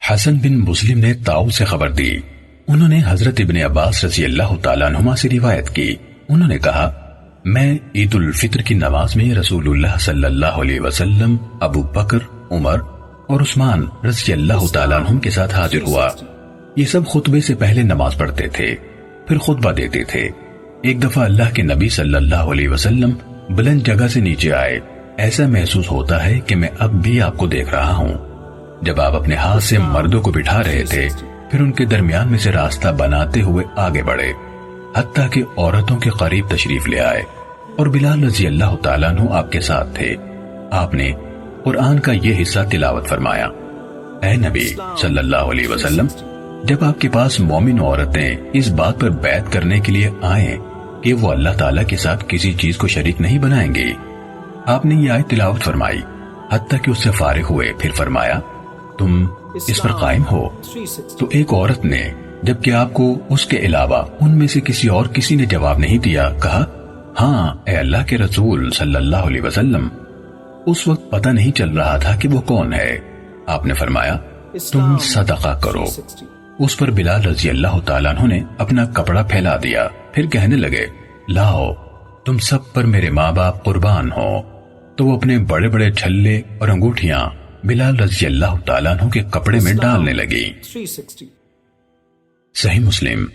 حسن بن مسلم نے تاؤ سے خبر دی، انہوں نے حضرت ابن عباس رضی اللہ تعالیٰ عنہما سے روایت کی، انہوں نے کہا میں عید الفطر کی نماز میں رسول اللہ صلی اللہ علیہ وسلم، ابو بکر، عمر اور عثمان رضی اللہ تعالیٰ عنہم کے ساتھ حاضر ہوا۔ یہ سب خطبے سے پہلے نماز پڑھتے تھے، پھر خطبہ دیتے تھے۔ ایک دفعہ اللہ کے نبی صلی اللہ علیہ وسلم بلند جگہ سے نیچے آئے، ایسا محسوس ہوتا ہے کہ میں اب بھی آپ کو دیکھ رہا ہوں۔ جب آپ اپنے ہاتھ سے مردوں کو بٹھا رہے تھے، پھر ان کے درمیان میں سے راستہ بناتے ہوئے آگے بڑھے، حتیٰ کہ عورتوں کے قریب تشریف لے آئے، اور بلال رضی اللہ تعالیٰ عنہ آپ کے ساتھ تھے۔ آپ نے قرآن کا یہ حصہ تلاوت فرمایا، اے نبی صلی اللہ علیہ وسلم، جب آپ کے پاس مومن عورتیں اس بات پر بیعت کرنے کے لیے آئیں کہ وہ اللہ تعالیٰ کے ساتھ کسی چیز کو شریک نہیں بنائیں گی، آپ نے یہ آیت تلاوت فرمائی، حتیٰ کہ اس سے فارغ ہوئے، پھر فرمایا تم اس پر قائم ہو۔ تو ایک عورت نے، جبکہ آپ کو اس کے علاوہ ان میں سے کسی نے جواب نہیں دیا، کہا ہاں اے اللہ کے رسول صلی اللہ علیہ وسلم۔ اس وقت پتہ نہیں چل رہا تھا کہ وہ کون ہے۔ آپ نے فرمایا تم صدقہ کرو۔ اس پر بلال رضی اللہ تعالیٰ عنہ نے اپنا کپڑا پھیلا دیا، پھر کہنے لگے لاؤ تم سب پر میرے ماں باپ قربان ہو۔ تو وہ اپنے بڑے بڑے چھلے اور انگوٹھیاں بلال رضی اللہ تعالیٰ عنہ کے کپڑے میں ڈالنے لگی۔ صحیح مسلم